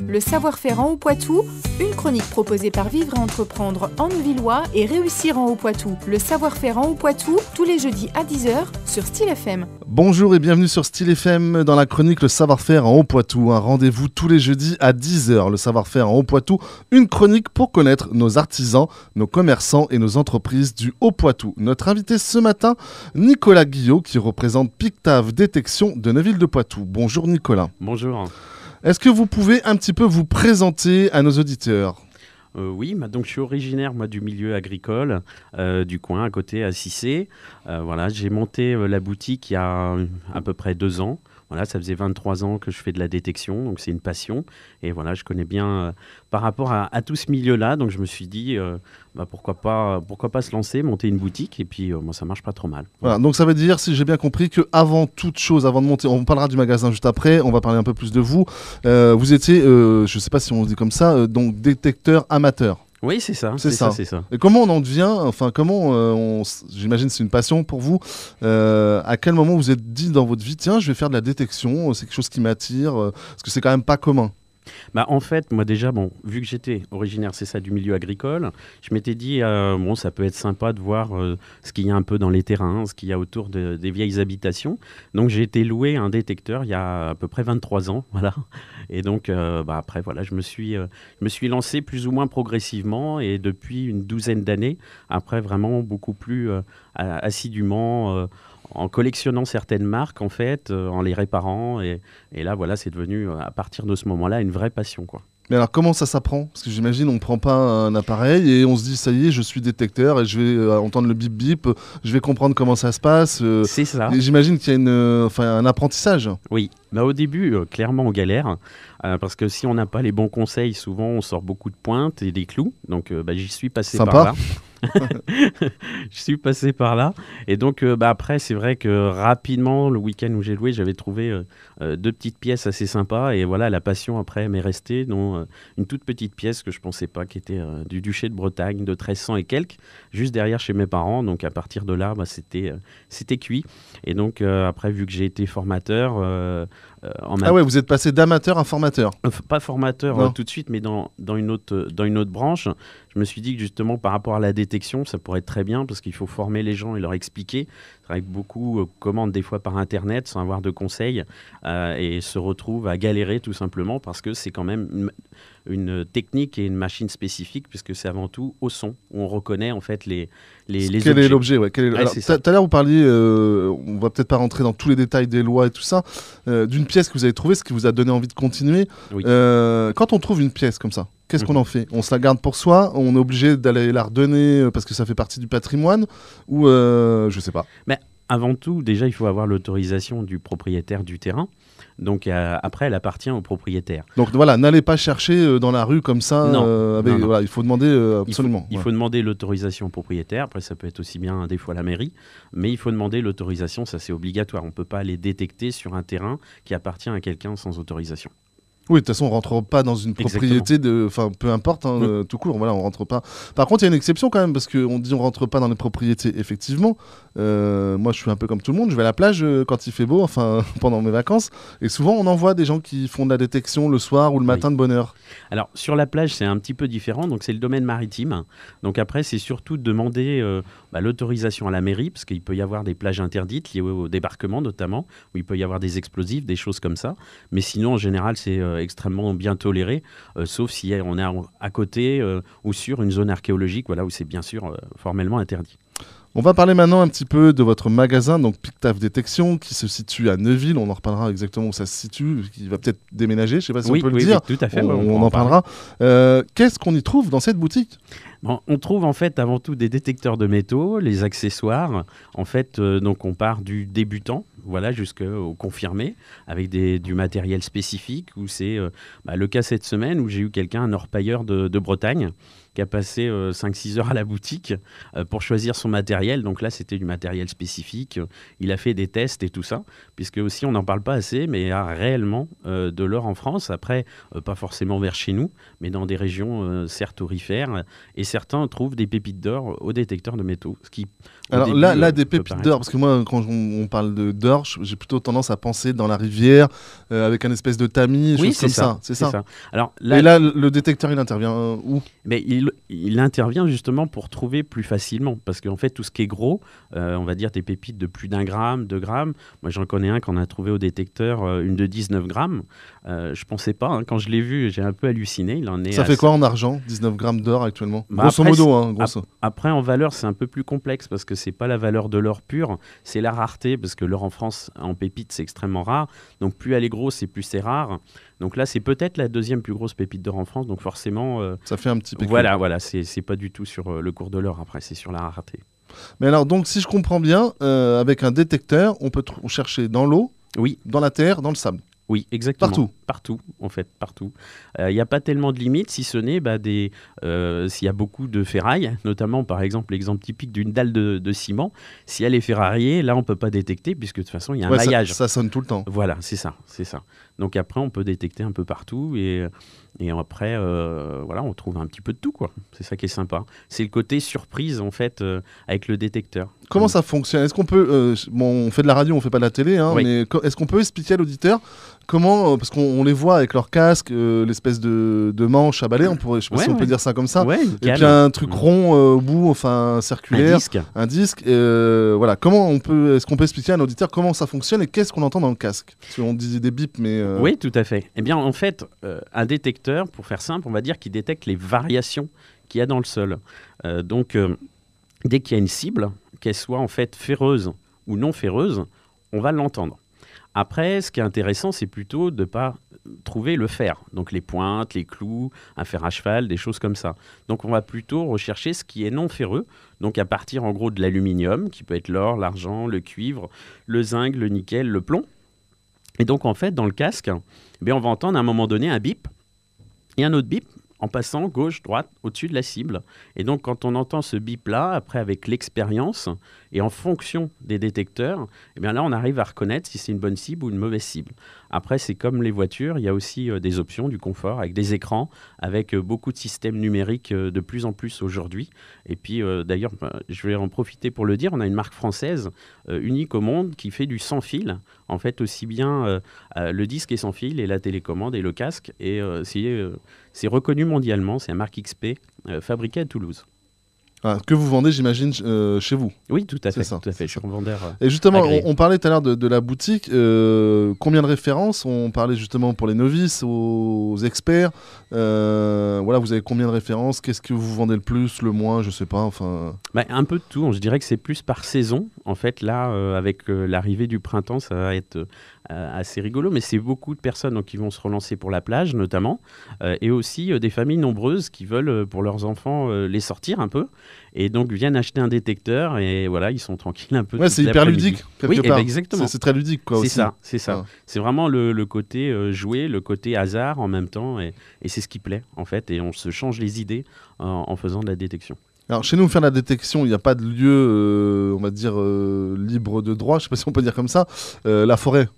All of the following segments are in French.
le savoir-faire en Haut-Poitou, une chronique proposée par Vivre et Entreprendre en Neuvillois et Réussir en Haut-Poitou. Le savoir-faire en Haut-Poitou, tous les jeudis à 10h sur Style FM. Bonjour et bienvenue sur Style FM dans la chronique Le savoir-faire en Haut-Poitou. Un rendez-vous tous les jeudis à 10h. Le savoir-faire en Haut-Poitou, une chronique pour connaître nos artisans, nos commerçants et nos entreprises du Haut-Poitou. Notre invité ce matin, Nicolas Guillot, qui représente Pictave Détection de Neuville-de-Poitou. Bonjour Nicolas. Bonjour. Est-ce que vous pouvez un petit peu vous présenter à nos auditeurs ? Oui, donc je suis originaire du milieu agricole du coin à côté à Cissé. Voilà, j'ai monté la boutique il y a à peu près 2 ans. Voilà, ça faisait 23 ans que je fais de la détection, donc c'est une passion. Et voilà, je connais bien par rapport à tout ce milieu-là. Donc je me suis dit, pourquoi pas se lancer, monter une boutique. Et puis, moi, ça marche pas trop mal. Voilà, donc ça veut dire, si j'ai bien compris, qu'avant toute chose, avant de monter, on parlera du magasin juste après, on va parler un peu plus de vous. Vous étiez, je sais pas si on dit comme ça, donc détecteur amateur. Oui, c'est ça. Et comment on en devient, j'imagine que c'est une passion pour vous. À quel moment vous êtes dit dans votre vie, tiens, je vais faire de la détection, c'est quelque chose qui m'attire, parce que c'est quand même pas commun. En fait, moi déjà, vu que j'étais originaire, c'est ça, du milieu agricole, je m'étais dit, ça peut être sympa de voir ce qu'il y a un peu dans les terrains, ce qu'il y a autour des vieilles habitations. Donc j'ai été loué un détecteur il y a à peu près 23 ans, voilà. Et donc après, voilà, je me suis lancé plus ou moins progressivement et depuis une 12aine d'années, après vraiment beaucoup plus assidûment, en collectionnant certaines marques, en fait, en les réparant. Et là, voilà, c'est devenu, à partir de ce moment-là, une vraie passion, quoi. Mais alors, comment ça s'apprend ? Parce que j'imagine, on ne prend pas un appareil et on se dit, ça y est, je suis détecteur et je vais entendre le bip-bip, je vais comprendre comment ça se passe. C'est ça. Et j'imagine qu'il y a un apprentissage. Oui, au début, clairement, on galère. Parce que si on n'a pas les bons conseils, souvent, on sort beaucoup de pointes et des clous. Donc, j'y suis passé par là. Je suis passé par là. Et donc, après, c'est vrai que rapidement, le week-end où j'ai loué, j'avais trouvé 2 petites pièces assez sympas. Et voilà, la passion, après, m'est restée. Dont une toute petite pièce que je ne pensais pas, qui était du duché de Bretagne, de 1300 et quelques, juste derrière chez mes parents. Donc, à partir de là, c'était cuit. Et donc, après, vu que j'ai été formateur... vous êtes passé d'amateur à formateur. Pas formateur tout de suite, mais dans une autre branche. Je me suis dit que justement, par rapport à la détection, ça pourrait être très bien parce qu'il faut former les gens et leur expliquer. C'est vrai que beaucoup commandent des fois par Internet sans avoir de conseils et se retrouvent à galérer tout simplement parce que c'est quand même une technique et une machine spécifique puisque c'est avant tout au son où on reconnaît en fait les objets. Quel est l'objet tout à l'heure, vous parliez, on va peut-être pas rentrer dans tous les détails des lois et tout ça, d'une pièce que vous avez trouvée, ce qui vous a donné envie de continuer. Oui. Quand on trouve une pièce comme ça, qu'est-ce qu'on en fait ? On se la garde pour soi ? On est obligé d'aller la redonner parce que ça fait partie du patrimoine ? Ou je sais pas. Mais avant tout, déjà, il faut avoir l'autorisation du propriétaire du terrain. Donc après, elle appartient au propriétaire. Donc voilà, n'allez pas chercher dans la rue comme ça. Non. Voilà, il faut demander absolument. Il faut demander l'autorisation au propriétaire. Après, ça peut être aussi bien des fois à la mairie. Mais il faut demander l'autorisation, ça c'est obligatoire. On ne peut pas aller détecter sur un terrain qui appartient à quelqu'un sans autorisation. Oui, de toute façon, on rentre pas dans une propriété peu importe, tout court. Voilà, on rentre pas. Par contre, il y a une exception quand même parce qu'on dit on rentre pas dans les propriétés. Effectivement, moi, je suis un peu comme tout le monde. Je vais à la plage quand il fait beau, pendant mes vacances, et souvent on en voit des gens qui font de la détection le soir ou le matin de bonne heure. Alors sur la plage, c'est un petit peu différent. Donc c'est le domaine maritime. Donc après, c'est surtout de demander l'autorisation à la mairie parce qu'il peut y avoir des plages interdites liées au débarquement notamment, où il peut y avoir des explosifs, des choses comme ça. Mais sinon, en général, c'est extrêmement bien toléré, sauf si on est à côté ou sur une zone archéologique, où c'est bien sûr formellement interdit. On va parler maintenant un petit peu de votre magasin, donc Pictave Détection, qui se situe à Neuville. On en reparlera exactement où ça se situe, qui va peut-être déménager, je ne sais pas si on peut le dire. Oui, tout à fait. On en parlera. Qu'est-ce qu'on y trouve dans cette boutique ? On trouve en fait avant tout des détecteurs de métaux, les accessoires. En fait, donc on part du débutant, jusqu'au confirmé, avec du matériel spécifique. Où c'est le cas cette semaine où j'ai eu un orpailleur de Bretagne qui a passé 5-6 heures à la boutique pour choisir son matériel. Donc là, c'était du matériel spécifique. Il a fait des tests et tout ça, puisque aussi, on n'en parle pas assez, mais il y a réellement de l'or en France. Après, pas forcément vers chez nous, mais dans des régions certes aurifères. Et certains trouvent des pépites d'or au détecteur de métaux. Ce qui, Alors début, là, des peut pépites paraître- d'or, parce que moi, quand on parle d'or, j'ai plutôt tendance à penser dans la rivière, avec un espèce de tamis, Oui, choses comme c'est ça. C'est ça. Alors Et là, le détecteur, il intervient où? mais il intervient justement pour trouver plus facilement. Parce qu'en fait, tout ce qui est gros, on va dire des pépites de plus d'1 gramme, 2 grammes. Moi, j'en connais un qu'on a trouvé au détecteur, une de 19 grammes. Je pensais pas, hein, quand je l'ai vu, j'ai un peu halluciné. Il en est Ça fait quoi en argent, 19 grammes d'or actuellement? Bah Grosso après, modo, hein, grosso. Après, en valeur, c'est un peu plus complexe parce que c'est pas la valeur de l'or pur, c'est la rareté, parce que l'or en France, en pépite, c'est extrêmement rare. Donc, plus elle est grosse et plus c'est rare. Donc là, c'est peut-être la deuxième plus grosse pépite d'or en France. Donc forcément, Ça fait un petit pécule. voilà, c'est pas du tout sur le cours de l'or. Après, c'est sur la rareté. Mais alors, donc, si je comprends bien, avec un détecteur, on peut chercher dans l'eau, Oui, dans la terre, dans le sable. oui, exactement. Partout. Partout, en fait, partout. Il n'y a pas tellement de limites, si ce n'est s'il y a beaucoup de ferraille, notamment, par exemple, l'exemple typique d'une dalle de ciment. Si elle est ferraillée, là, on ne peut pas détecter, puisque de toute façon, il y a un Ouais, maillage. ça sonne tout le temps. Voilà, c'est ça, c'est ça. Donc après, on peut détecter un peu partout et après, voilà, on trouve un petit peu de tout, quoi. C'est ça qui est sympa. C'est le côté surprise, en fait, avec le détecteur. Comment ça fonctionne? Est-ce qu'on peut... bon, on fait de la radio, on fait pas de la télé, hein, Oui. mais est-ce qu'on peut expliquer à l'auditeur comment... parce qu'on les voit avec leur casque, l'espèce de manche à balai, je sais pas si on peut dire ça comme ça. Ouais, une Et canne. puis un truc rond au bout, enfin Un circulaire. disque. Un disque. Voilà. Est-ce qu'on peut expliquer à l'auditeur comment ça fonctionne et qu'est-ce qu'on entend dans le casque? Parce qu'on dit des bips, mais... Oui, tout à fait. Eh bien, en fait, un détecteur, pour faire simple, on va dire qu'il détecte les variations qu'il y a dans le sol. Donc, dès qu'il y a une cible, qu'elle soit en fait ferreuse ou non ferreuse, on va l'entendre. Après, ce qui est intéressant, c'est plutôt de ne pas trouver le fer. Donc les pointes, les clous, un fer à cheval, des choses comme ça. Donc on va plutôt rechercher ce qui est non ferreux. Donc à partir en gros de l'aluminium, qui peut être l'or, l'argent, le cuivre, le zinc, le nickel, le plomb. Et donc en fait, dans le casque, on va entendre à un moment donné un bip et un autre bip en passant gauche, droite, au-dessus de la cible. Et donc, quand on entend ce bip-là, après, avec l'expérience et en fonction des détecteurs, là, on arrive à reconnaître si c'est une bonne cible ou une mauvaise cible. Après, c'est comme les voitures, il y a aussi des options, du confort, avec des écrans, avec beaucoup de systèmes numériques de plus en plus aujourd'hui. Et puis, d'ailleurs, je vais en profiter pour le dire, on a une marque française unique au monde qui fait du sans fil. En fait, aussi bien le disque est sans fil et la télécommande et le casque. Et c'est reconnu mondialement, c'est la marque XP, fabriquée à Toulouse. que vous vendez, j'imagine, chez vous. Oui, tout à fait. ça, Tout à fait. Je suis revendeur. Et justement, agréé. on parlait tout à l'heure de la boutique. Combien de références? On parlait justement pour les novices, aux experts. Voilà, vous avez combien de références? Qu'est-ce que vous vendez le plus, le moins? Je sais pas. Enfin. Un peu de tout. Je dirais que c'est plus par saison. En fait, là, avec l'arrivée du printemps, ça va être assez rigolo. Mais c'est beaucoup de personnes donc, qui vont se relancer pour la plage, notamment. Et aussi des familles nombreuses qui veulent, pour leurs enfants, les sortir un peu. Et donc, viennent acheter un détecteur. Et voilà, ils sont tranquilles un peu. Ouais, toute c'est hyper l'après-midi. ludique, quelque Oui, part. exactement. C'est très ludique, quoi. C'est aussi. ça, c'est ça. Ouais. C'est vraiment le côté jouer, le côté hasard en même temps. Et c'est ce qui plaît, en fait. Et on se change les idées en faisant de la détection. Alors, chez nous, faire la détection, il n'y a pas de lieu, on va dire, libre de droit, je sais pas si on peut dire comme ça. La forêt.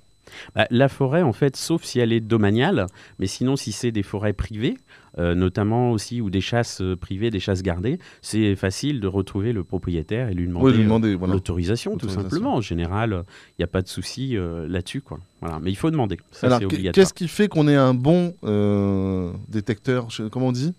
La forêt, en fait, sauf si elle est domaniale, mais sinon, si c'est des forêts privées, notamment aussi, ou des chasses privées, des chasses gardées, c'est facile de retrouver le propriétaire et lui demander, voilà. l'autorisation, tout L'autorisation. simplement. En général, il n'y a pas de souci là-dessus, quoi. Voilà. Mais il faut demander, ça Alors, c'est obligatoire. qu'est-ce qui fait qu'on ait un bon détecteur? Comment on dit?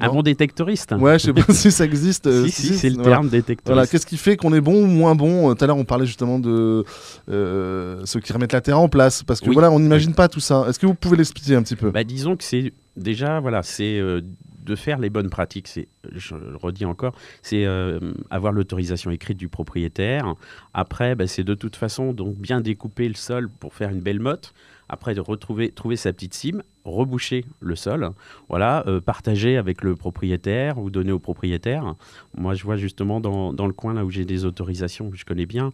Un Non bon détectoriste. Ouais, je sais pas si ça existe. Si, c'est le voilà. terme détectoriste. Voilà, qu'est-ce qui fait qu'on est bon ou moins bon? Tout à l'heure, on parlait justement de ceux qui remettent la terre en place, parce que Oui. voilà, on n'imagine pas tout ça. Est-ce que vous pouvez l'expliquer un petit peu? Disons que c'est déjà, voilà, c'est de faire les bonnes pratiques. Je le redis encore, c'est avoir l'autorisation écrite du propriétaire. Après, c'est de toute façon donc bien découper le sol pour faire une belle motte. après de trouver sa petite cime, reboucher le sol, voilà, partager avec le propriétaire ou donner au propriétaire. Moi, je vois justement dans le coin là où j'ai des autorisations que je connais bien,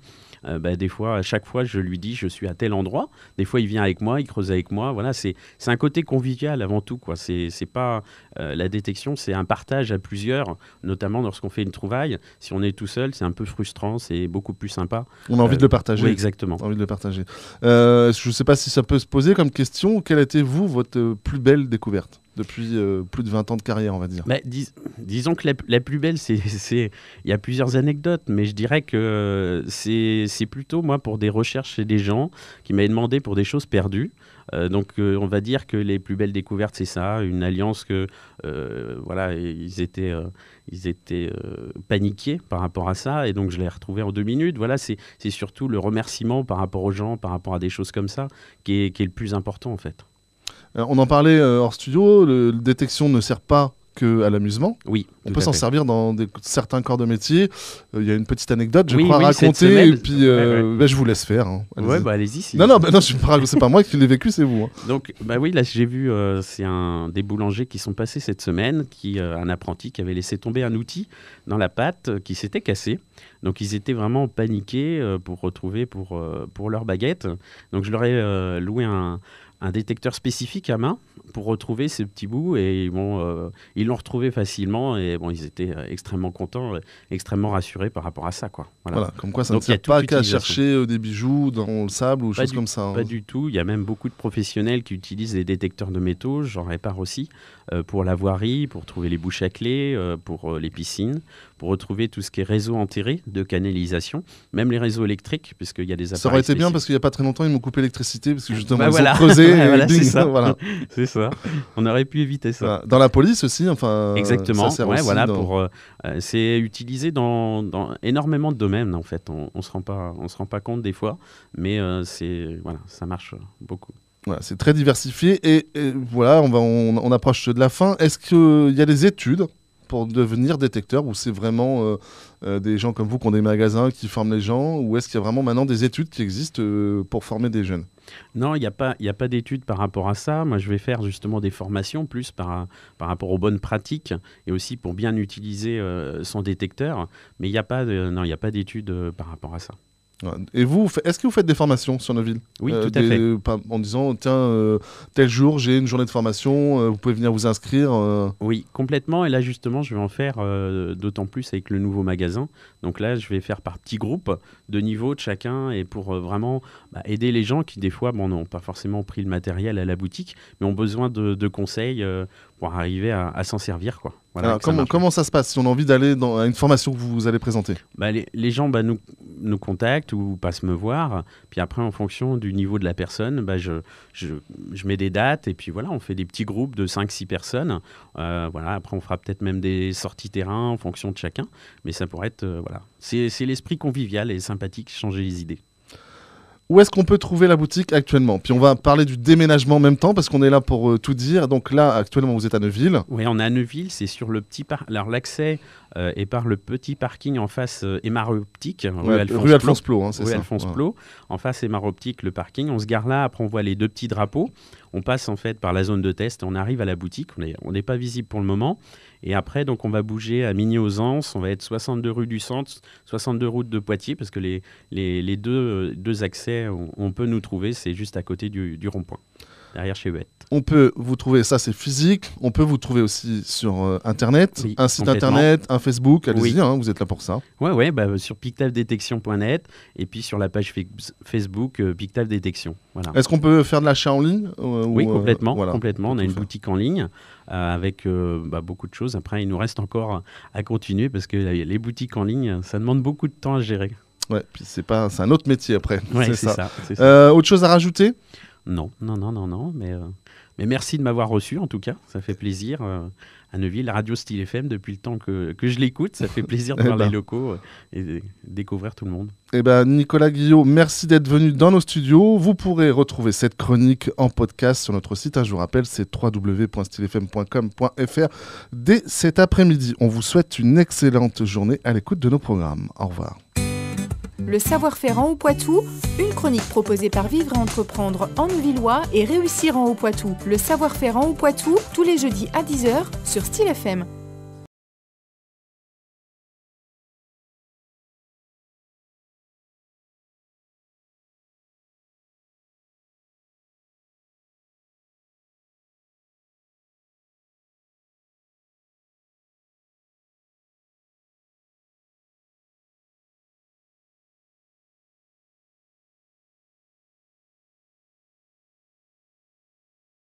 des fois, à chaque fois, je lui dis je suis à tel endroit. Des fois, il vient avec moi, il creuse avec moi. Voilà, c'est un côté convivial avant tout, quoi. C'est pas la détection, c'est un partage à plusieurs, notamment lorsqu'on fait une trouvaille. Si on est tout seul, c'est un peu frustrant, c'est beaucoup plus sympa. On a envie de le partager. Oui, exactement. On a envie de le partager. Je ne sais pas si ça peut se poser comme question. Quelle a été, vous, votre plus belle découverte depuis plus de 20 ans de carrière, on va dire? Disons que la plus belle, il y a plusieurs anecdotes, mais je dirais que c'est plutôt, moi, pour des recherches chez des gens qui m'avaient demandé pour des choses perdues. Donc, on va dire que les plus belles découvertes, c'est ça, une alliance que, voilà, ils étaient paniqués par rapport à ça, et donc je l'ai retrouvé en 2 minutes. Voilà, c'est surtout le remerciement par rapport aux gens, par rapport à des choses comme ça, qui est le plus important, en fait. On en parlait hors studio, la détection ne sert pas qu'à l'amusement. Oui, on peut s'en servir dans certains corps de métier. Il y a une petite anecdote, je crois, à raconter, semaine, et puis je vous laisse faire. Hein. Allez-y. Allez-y. Non, c'est pas moi qui l'ai vécu, c'est vous. Hein. Donc, oui, là, j'ai vu, c'est des boulangers qui sont passés cette semaine, un apprenti qui avait laissé tomber un outil dans la pâte qui s'était cassé. Donc, ils étaient vraiment paniqués pour retrouver pour leur baguette. Donc, je leur ai loué un détecteur spécifique à main pour retrouver ces petits bouts, et ils l'ont retrouvé facilement, et ils étaient extrêmement contents, extrêmement rassurés par rapport à ça, quoi. Voilà, comme quoi ça ne sert pas qu'à chercher des bijoux dans le sable ou choses comme ça. Hein. Pas du tout, il y a même beaucoup de professionnels qui utilisent des détecteurs de métaux, j'en répare aussi, pour la voirie, pour trouver les bouches à clés, pour les piscines, pour retrouver tout ce qui est réseau enterré de canalisation, même les réseaux électriques, puisqu'il y a des appareils. Ça aurait été spécifiques. bien, parce qu'il n'y a pas très longtemps, ils m'ont coupé l'électricité, parce que justement, ils voilà. ont creusé. C'est ça. Voilà. C'est ça. On aurait pu éviter ça. Voilà. Dans la police aussi, enfin. Exactement. Ça sert aussi c'est utilisé dans énormément de domaines, en fait. On se rend pas compte des fois, mais ça marche beaucoup. Voilà, c'est très diversifié, et voilà, on approche de la fin. Est-ce qu'il y a des études pour devenir détecteur, ou c'est vraiment des gens comme vous qui ont des magasins qui forment les gens, ou est-ce qu'il y a vraiment maintenant des études qui existent pour former des jeunes? Non, il n'y a pas d'études par rapport à ça. Moi, je vais faire justement des formations plus par rapport aux bonnes pratiques, et aussi pour bien utiliser son détecteur. Mais il n'y a pas d'études par rapport à ça. Et vous, est-ce que vous faites des formations sur nos villes? Oui, tout à fait. En disant, tiens, tel jour, j'ai une journée de formation, vous pouvez venir vous inscrire Oui, complètement. Et là, justement, je vais en faire d'autant plus avec le nouveau magasin. Donc là, je vais faire par petits groupes de niveau de chacun, et pour vraiment aider les gens qui, des fois, n'ont pas forcément pris le matériel à la boutique, mais ont besoin de conseils pour arriver à s'en servir, quoi. Voilà. Alors, comment ça se passe si on a envie d'aller à une formation que vous allez présenter? Les gens nous contactent ou passent me voir. Puis après, en fonction du niveau de la personne, je mets des dates, et puis voilà, on fait des petits groupes de 5-6 personnes. Après, on fera peut-être même des sorties terrain en fonction de chacun. Mais ça pourrait être... C'est l'esprit convivial et sympathique, changer les idées. Où est-ce qu'on peut trouver la boutique actuellement? Puis on va parler du déménagement en même temps, parce qu'on est là pour tout dire. Donc là, actuellement, vous êtes à Neuville. Oui, on est à Neuville, c'est sur le petit Alors l'accès est par le petit parking en face Hémaroptique, rue Alphonse Plot. C'est ça. Alphonse Plot, en face Hémaroptique, le parking. On se gare là, après on voit les 2 petits drapeaux. On passe en fait par la zone de test, on arrive à la boutique. On n'est pas visible pour le moment. Et après, donc, on va bouger à Migny-aux-Anses, on va être 62 rue du Centre, 62 route de Poitiers, parce que les deux accès, on peut nous trouver, c'est juste à côté du rond-point, derrière chez Huette. On peut vous trouver, ça c'est physique, on peut vous trouver aussi sur Internet, oui, un site Internet, un Facebook, allez-y, oui. Vous êtes là pour ça. Ouais, sur pictavdetection.net, et puis sur la page Facebook Pictave Détection. Voilà. Est-ce qu'on peut faire de l'achat en ligne Oui, complètement. On a une boutique en ligne avec beaucoup de choses. Après, il nous reste encore à continuer, parce que les boutiques en ligne, ça demande beaucoup de temps à gérer. Ouais, puis c'est un autre métier après. Ouais, c'est ça. Autre chose à rajouter? Non, mais merci de m'avoir reçu, en tout cas, ça fait plaisir. À Neuville, la radio Style FM, depuis le temps que je l'écoute, ça fait plaisir de voir les locaux et de découvrir tout le monde. Nicolas Guillot, merci d'être venu dans nos studios. Vous pourrez retrouver cette chronique en podcast sur notre site. Je vous rappelle, c'est www.stylefm.com.fr dès cet après-midi. On vous souhaite une excellente journée à l'écoute de nos programmes. Au revoir. Le savoir-faire en Haut-Poitou, une chronique proposée par Vivre et Entreprendre en Neuvillois et Réussir en Haut-Poitou. Le savoir-faire en Haut-Poitou, tous les jeudis à 10h sur Style FM.